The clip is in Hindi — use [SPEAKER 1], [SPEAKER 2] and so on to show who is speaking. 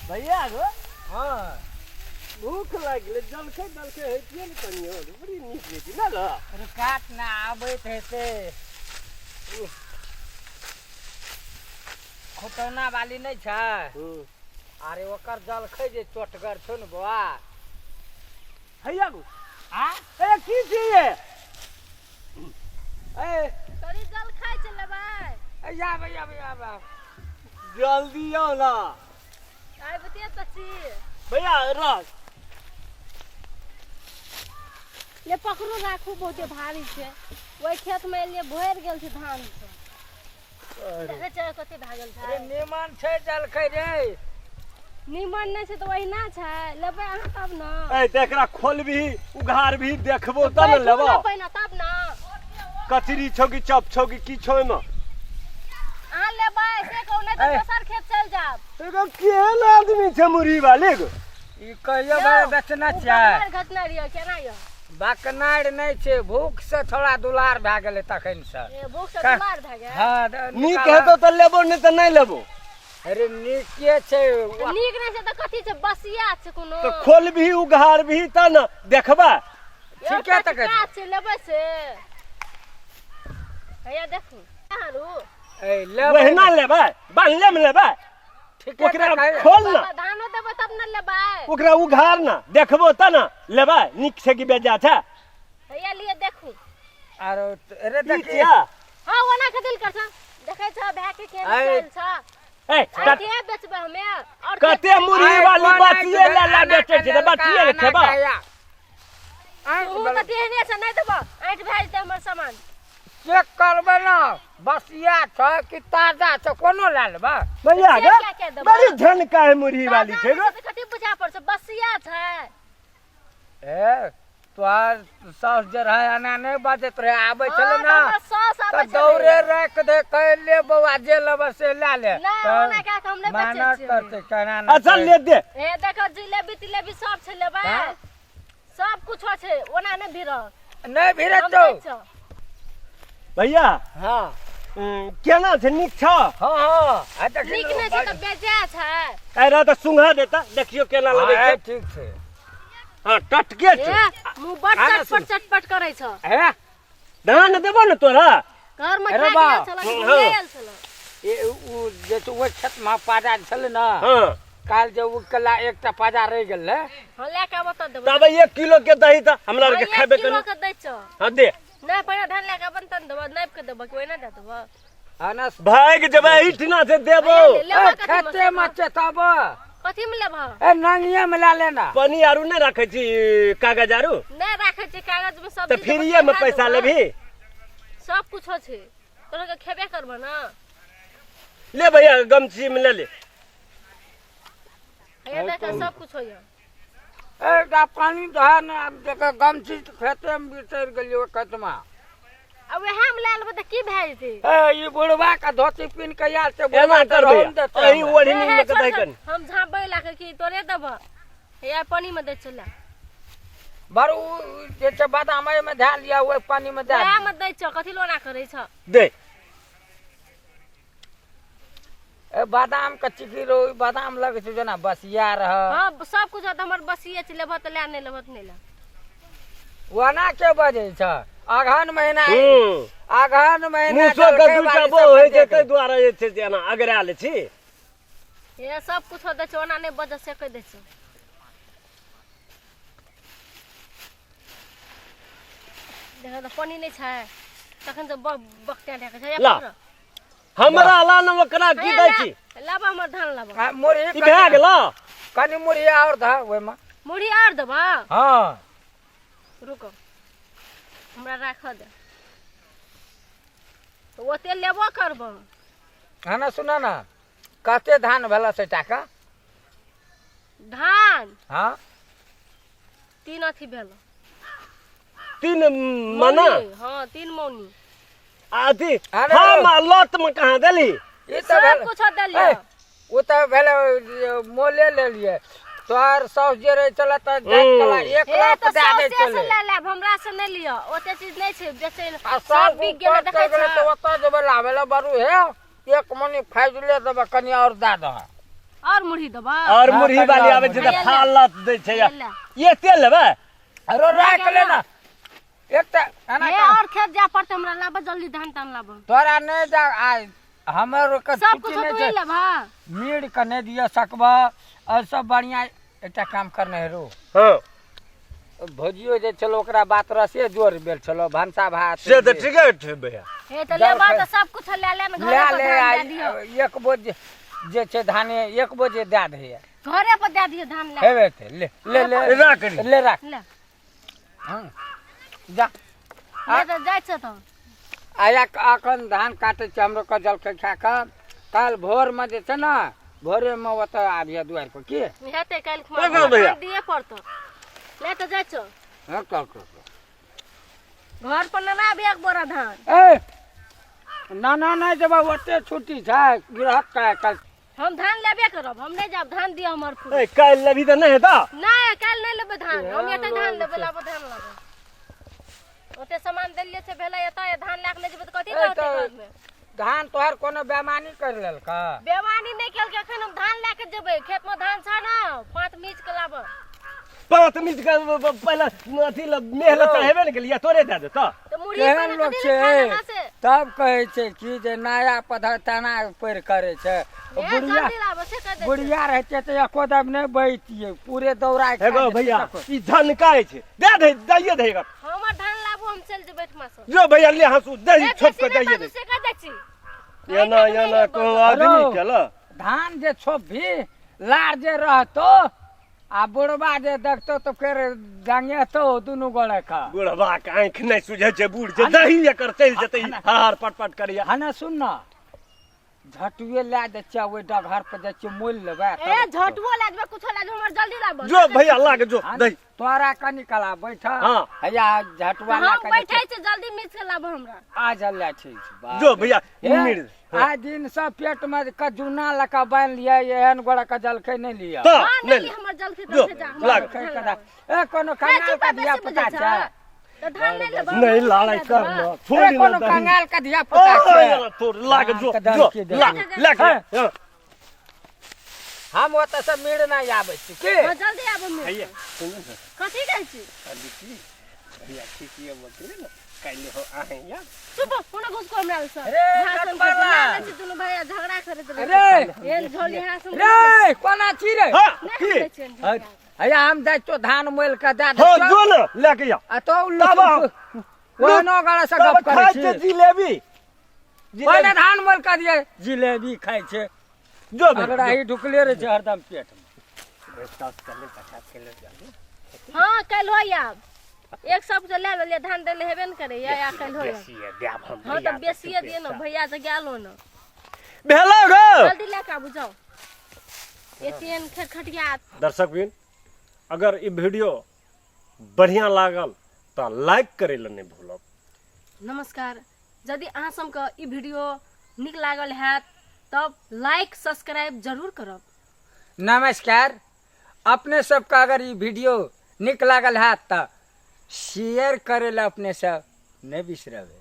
[SPEAKER 1] भैया गो
[SPEAKER 2] हाँ
[SPEAKER 1] भूख लागले जलखे हेतिए ने कनियो बड़ी नीक हेती ना ग
[SPEAKER 2] अरे काट ना आबैत हेते खोटौना वाली नहीं छै अरे ओकर जलखै जे चोटगर छौ ने बौआ
[SPEAKER 1] भैया गो
[SPEAKER 2] हाँ
[SPEAKER 1] ए की छिए
[SPEAKER 2] ए
[SPEAKER 3] तोरी जलखै छै लेबै
[SPEAKER 2] या भैया
[SPEAKER 1] जल्दी आओ ना
[SPEAKER 3] आइ बतिया त छी
[SPEAKER 1] भैया रस
[SPEAKER 3] ले पकड़ू राखू बहुते भारी छै ओइ खेत में लिए भरि गेल छै धान से देखे छै कते भागल
[SPEAKER 2] अरे
[SPEAKER 3] छै
[SPEAKER 2] निमन छै जलखै रे
[SPEAKER 3] निमन नहि छै त ओहिना छै लेबै अहाँ तब न
[SPEAKER 1] ए तेकरा खोलबी उघारबी देखबो त न लेबो
[SPEAKER 3] पहिने तब न
[SPEAKER 1] कचरी छौ कि चप छौ कि की छौ एमे
[SPEAKER 3] अहाँ लेबै से कहू नहि त दोसर खेत चल जाब
[SPEAKER 1] एगो केहन आदमी छै मुरही वाले गो
[SPEAKER 2] ई कहियो भाई बेचना छै
[SPEAKER 3] घटना रियो केना यो
[SPEAKER 2] बकनार नहीं छै भूख से थोड़ा दुलार भए गेलै तखन से
[SPEAKER 3] ए भूख से बीमार भ गेल
[SPEAKER 2] हाँ
[SPEAKER 1] नीक हेतौ त लेबो नहीं त नहीं लेबो
[SPEAKER 2] अरे नीके छै
[SPEAKER 3] नीक नहि छै त कथी छै बसिया छै कोनो
[SPEAKER 1] तो खोलबी उघारबी त न देखबा
[SPEAKER 2] ठीके त कहै
[SPEAKER 3] काज छै लेबै से हैया देखू हारू
[SPEAKER 2] ए लेबै
[SPEAKER 1] वहिना लेबै बांधले में लेबै
[SPEAKER 2] ठीके
[SPEAKER 1] ओकरा
[SPEAKER 2] त कहै
[SPEAKER 1] खोल ना
[SPEAKER 3] धानो देबै तब न लेबै
[SPEAKER 1] ओकरा उघार ना देखबो त न लेबै नीक से कि बेजा छै
[SPEAKER 3] हैया लिए देखू
[SPEAKER 2] आरो अरे
[SPEAKER 1] की
[SPEAKER 2] देखी
[SPEAKER 1] छिया
[SPEAKER 3] हाँ ओना के दिल करछ देखै छ भए के खेल
[SPEAKER 1] आइ।
[SPEAKER 3] चल छ
[SPEAKER 1] ए
[SPEAKER 3] कते बेचबै हमे और
[SPEAKER 1] कते मुरही वाली बातिए ला बेचे छै त बातिए रे खेबा
[SPEAKER 3] तू त देहने छ नहि देबो आइट भए जेतै हमर सामान
[SPEAKER 2] चेक करबै ना बसिया छ कि ताजा छ कोनो ला लेबै
[SPEAKER 1] भैया
[SPEAKER 3] क्या
[SPEAKER 1] गे
[SPEAKER 3] क्या देबो?
[SPEAKER 1] बड़ी झनका है मुरही वाली छै गो
[SPEAKER 3] कथि बुझा पड़छ बसिया छै
[SPEAKER 2] ए तोहर सास जे रहे एना नहीं बजत रहे आबै छलै ना
[SPEAKER 3] हमर सास
[SPEAKER 2] त
[SPEAKER 3] आबै
[SPEAKER 2] दौड़े राख दे कह ले बौआ जे लेबै से ला ले
[SPEAKER 3] नहीं ओना का हम नहीं
[SPEAKER 2] माना
[SPEAKER 3] बेचै छी
[SPEAKER 2] करते केना ना
[SPEAKER 1] अच्छा ले दे
[SPEAKER 3] ए देखो जिलेबी तिलेबी सब छै लेबै
[SPEAKER 2] हाँ?
[SPEAKER 3] सब कुछ छै ओना नहीं भिड़
[SPEAKER 2] नहीं भिड़े तो
[SPEAKER 1] भैया
[SPEAKER 2] हाँ
[SPEAKER 1] केना छै नीक छ
[SPEAKER 2] हाँ हाँ
[SPEAKER 3] नीक नहीं छै त बेजा छै
[SPEAKER 1] अरे त सुंघा देता देखियो केना लगे छै
[SPEAKER 2] ठीक छै
[SPEAKER 1] हां टटके छै
[SPEAKER 3] ए मुंह बट
[SPEAKER 2] खाना सुन।
[SPEAKER 3] चटपट करै छ
[SPEAKER 2] है
[SPEAKER 1] धान देबो न तोरा
[SPEAKER 3] घर में
[SPEAKER 2] अरे
[SPEAKER 3] खा
[SPEAKER 2] बा,
[SPEAKER 3] गेल छल
[SPEAKER 1] हाँ।
[SPEAKER 3] गेल छल
[SPEAKER 2] ये उ जे तो वो छत में पाजा छले ना
[SPEAKER 1] हां
[SPEAKER 2] काल जो उ कला एकटा पाजा रह गेल है
[SPEAKER 3] हम लेके आबो त देबो
[SPEAKER 1] तब 1 किलो के दही त हमरा के खाबे
[SPEAKER 3] किलो
[SPEAKER 1] कनी
[SPEAKER 3] के दै छ
[SPEAKER 1] हां दे
[SPEAKER 3] नहीं पहिने धान लेके आबन तन देबो नाप के देबो कि ओना दे देबो
[SPEAKER 2] अनस
[SPEAKER 1] भाग जबे इठना से देबो
[SPEAKER 2] खते में तब
[SPEAKER 3] कथी में लेबो
[SPEAKER 2] ए नंगिए में ला लेना
[SPEAKER 1] पानी आरू नहीं रखे छी कागज आरू
[SPEAKER 3] नहीं राखे छी कागज में सब
[SPEAKER 1] तो फ्रीए में पैसा लेबी
[SPEAKER 3] सब कुछ छै तोरा के खेबे करबो ना
[SPEAKER 1] ले भैया गमछी में ले ले
[SPEAKER 3] ये देख सब कुछ होय
[SPEAKER 2] ए दा पानी दहा ना देख गमछी खेते में बितर गेलियो खेत में
[SPEAKER 3] अब वहां में ले लेबो त की भए जेतै
[SPEAKER 2] ए ई बुढ़वा का धोती पिन के यार से
[SPEAKER 1] एना कर भैया एही ओढ़नी में के दही कनी
[SPEAKER 3] हम झापै ला के की तोरे देबो या पानी में दे चला
[SPEAKER 2] बरु जे छै बादाम में ध्यान लिया ओइ पानी में दे
[SPEAKER 3] वहां में दै छ कथी लोना करै छ
[SPEAKER 1] दे
[SPEAKER 2] ए बादाम के चिकी रो बादाम लगे छै जेना बसिया रह
[SPEAKER 3] हां सब कुछ त हमर बसिए छै लेबो त ले नहीं लेबो त नहीं ले
[SPEAKER 2] वना के बजे छ अगहन महीना अगहन महीना
[SPEAKER 1] मुसो के दूटा बो होय छै तै द्वारा जे छै जेना अगराल छी
[SPEAKER 3] ये सब कुछ दै छ ओना नहीं बज से कह दै छ देखा त पानी नहीं छै तखन से बकटा ढाके छै
[SPEAKER 1] ला। हमरा ला न ओकरा की दै छी
[SPEAKER 3] लाबा हमर धान लाबा
[SPEAKER 2] मुरही
[SPEAKER 1] ई भए गेलो
[SPEAKER 2] कनी मुरही और धा ओइ में
[SPEAKER 3] मुड़ी आर देबा
[SPEAKER 2] हां
[SPEAKER 3] रुको हमरा राख दे तो ओते लेबो करबो
[SPEAKER 2] खाना सुना ना कते धान भेला से टाका
[SPEAKER 3] धान
[SPEAKER 2] हां
[SPEAKER 3] 3 अथी भेलो
[SPEAKER 1] 3 मना
[SPEAKER 3] हां 3 मौनी
[SPEAKER 1] आधी
[SPEAKER 2] अरे
[SPEAKER 1] हम लत में कहां देली
[SPEAKER 2] ई त
[SPEAKER 3] सब कुछ देलियो
[SPEAKER 2] ओ त भेले मोले ले लिए तोर साउस जे रहे चला त जात कला 1 लाख दे दे चले
[SPEAKER 3] ले ले हमरा से नहीं लियो ओते चीज नहीं छै बेचे
[SPEAKER 2] सब
[SPEAKER 3] सब बिक गेल देखै छ
[SPEAKER 2] तो ओत जे लावेला बारू हे 1 मनी फाइज ले देबा कनी और दा द
[SPEAKER 3] और मुरही दबा
[SPEAKER 1] और मुरही वाली आवे छै त फालत दै छै ये तेल लेबे
[SPEAKER 2] अरे राख लेना एक त खाना
[SPEAKER 3] हे और खेत जा पड़ते हमरा लाबा जल्दी धान तान लाबा
[SPEAKER 2] तोरा नहीं जा आ हमर का
[SPEAKER 3] सब कुछ
[SPEAKER 2] छुट्टी नहीं
[SPEAKER 3] तो
[SPEAKER 2] छै
[SPEAKER 3] लेबा
[SPEAKER 2] मीड के नहीं दिया सकबा और सब बढ़िया एकटा काम करने है रो
[SPEAKER 1] हां
[SPEAKER 2] भजियो जे चलो ओकरा बात रसे जोर बेल चलो भंसा भात
[SPEAKER 1] से त ठीके छै भैया
[SPEAKER 3] हे त लेबा त सब कुछ ले ले न घरे
[SPEAKER 2] ले
[SPEAKER 3] पर
[SPEAKER 2] ले
[SPEAKER 3] धान दे दियो
[SPEAKER 2] एक बोझ जे छै धाने एक बोझ दे दे
[SPEAKER 3] घरे पर दे दियो धान ले
[SPEAKER 2] हेबे ते ले ले ले
[SPEAKER 1] राख
[SPEAKER 2] ले राख
[SPEAKER 3] ले
[SPEAKER 2] हां जा
[SPEAKER 3] ले त जाय छ त
[SPEAKER 2] आया अखन धान काटे छ हमरो कजल के खा के काल भोर में जे छै ना भोरे में ओत आबिया दुआर पर की
[SPEAKER 3] हेते काल
[SPEAKER 1] देखो भैया।
[SPEAKER 3] दिए पड़तो ले त जाय छ
[SPEAKER 2] हां कल
[SPEAKER 3] घर पर ना आबे एक बोरा धान
[SPEAKER 2] ए ना ना नहीं जब ओते छुट्टी छै गिरहत का कल
[SPEAKER 3] हम धान लेबे करब हम नहीं जाब धान दियो हमर फूल
[SPEAKER 1] ए काल लेबी त नहीं हेता
[SPEAKER 3] नहीं काल नहीं लेबे धान हम एते धान लेबे लाबो धान लाबो ओते सामान देलिए से भेला एता धान लाख ले जेबे त कथि
[SPEAKER 2] ए,
[SPEAKER 3] करते
[SPEAKER 2] तो-
[SPEAKER 3] घर में
[SPEAKER 2] धान तोहर कोनो बेमानी कर लेल का
[SPEAKER 3] बेवानी नहीं केल के एखन हम धान लेके जेबे खेत में धान छ ना 5 मीच के लाबो
[SPEAKER 1] पात मिट के पहले अथी मेहनत चढ़ेबे न गेलिया तोरे दे देता
[SPEAKER 3] तो मुड़ी
[SPEAKER 2] केहन
[SPEAKER 3] पर
[SPEAKER 2] लोग
[SPEAKER 3] कथि
[SPEAKER 2] छै
[SPEAKER 3] खाना से
[SPEAKER 2] तब कहै छै कि जे नया पद्धतना पर करे छै
[SPEAKER 3] ए
[SPEAKER 2] बुढ़िया
[SPEAKER 3] जल्दी लाबो से कह दे
[SPEAKER 2] बुढ़िया रहते तो एको दम नहीं बैठिए पूरे दौड़ा के
[SPEAKER 1] हेगो
[SPEAKER 2] खा जेतै
[SPEAKER 1] भैया
[SPEAKER 2] तक।
[SPEAKER 1] ई झनकाय छै दे दे दैये देगा
[SPEAKER 3] हमर धान लाबो हम चल जेबे ठमा से
[SPEAKER 1] जो भैया ले हंसू दे छोट के दैये दे
[SPEAKER 3] से कह दे छी
[SPEAKER 1] एना को आदमी केला
[SPEAKER 2] धान जे छोभी लार जे रहतो आ बुढ़बा जे देखतो तो फिर जांगे तो दुनु गोड़े का
[SPEAKER 1] बुढ़वा के आंख नहीं सुझे छै बूढ़ छै दही एकर चल जेतै हार पट करिया
[SPEAKER 2] हने सुन न झटुए ला दे छियै ओइ डघर पर जे छियै मोल लेबे
[SPEAKER 3] ए झटुओ ला जेबे कुछो ला जेबे हमर जल्दी लाबो
[SPEAKER 1] जो भैया लाग जो दही
[SPEAKER 2] तोरा कनी कला बैठ
[SPEAKER 1] हाँ।
[SPEAKER 2] हैया झटुआ ला
[SPEAKER 3] हम
[SPEAKER 2] के
[SPEAKER 3] बैठै छी जल्दी मीच के लाबो हमरा
[SPEAKER 2] आ जल्ला छै
[SPEAKER 1] जो भैया मिर
[SPEAKER 2] आ दिन से पेट में कजुना लका बांध लिया एहन गोड़ा का जलखै नहीं लिया
[SPEAKER 1] ता
[SPEAKER 3] हां
[SPEAKER 1] नहीं
[SPEAKER 3] नहीं हमर जल्दी
[SPEAKER 1] जो,
[SPEAKER 3] दे जा
[SPEAKER 1] लाग।
[SPEAKER 2] खै कदा ए कोनो कंगाल का दिया पता छै
[SPEAKER 3] तो धान नहीं लेबो
[SPEAKER 1] नहीं लाड़ाई कर ना
[SPEAKER 2] ए
[SPEAKER 1] छोड़ी
[SPEAKER 2] कोनो
[SPEAKER 1] ना
[SPEAKER 2] कंगाल का दिया पता छै
[SPEAKER 1] तोर लाग जो
[SPEAKER 2] कदम
[SPEAKER 1] जो
[SPEAKER 2] के दे।
[SPEAKER 1] लाग हाँ।
[SPEAKER 2] हम ओत से मिड़ नहीं आबै छी की
[SPEAKER 3] हां जल्दी आबो मैं
[SPEAKER 1] भैया सुन ना
[SPEAKER 3] कथि कहै छी
[SPEAKER 1] अदिति भैया ठीकिए बोलते ना काइले हो आहे यार
[SPEAKER 3] चुप होना घुसको हमरा से
[SPEAKER 2] अरे
[SPEAKER 3] भाषण
[SPEAKER 2] कपाला।
[SPEAKER 3] करते दुनु भैया झगड़ा करत
[SPEAKER 2] अरे
[SPEAKER 3] ये झोली हासन
[SPEAKER 2] रे कोना छी रे
[SPEAKER 1] हां
[SPEAKER 3] नहीं
[SPEAKER 1] की
[SPEAKER 3] कहै छी
[SPEAKER 2] हैया हम जाय तो धान मोल के दे दे
[SPEAKER 1] हां जो ना लेके जा
[SPEAKER 2] आ तो
[SPEAKER 1] बाबा।
[SPEAKER 2] कोनो गड़ा से
[SPEAKER 1] तब
[SPEAKER 2] गप करे
[SPEAKER 1] खाइ
[SPEAKER 2] छी
[SPEAKER 1] छै जिलेबी
[SPEAKER 2] पहले धान मोल के दिए जिलेबी खाइ छै
[SPEAKER 1] जो
[SPEAKER 2] अगर आई ढुकले रहे छै हरदम पेट में
[SPEAKER 3] हां कल हो आब एक सब से ले ले धान देले हेबे न करे या कल हो हां तो बेसिए दिए न भैया से गेलो न
[SPEAKER 1] भेलो गो
[SPEAKER 3] जल्दी लेके आबू जाओ एटीएन खटखटिया
[SPEAKER 1] दर्शकबिन अगर ई वीडियो बढ़िया लागल तो लाइक करे ला नहीं भूलब
[SPEAKER 3] नमस्कार यदि अहाँ सबके ई वीडियो निक लागल हैत तब लाइक सब्सक्राइब जरूर करब
[SPEAKER 2] नमस्कार अपने सबका अगर ये वीडियो निक लागल है तो शेयर करे ला अपने सब नहीं बिसरबे।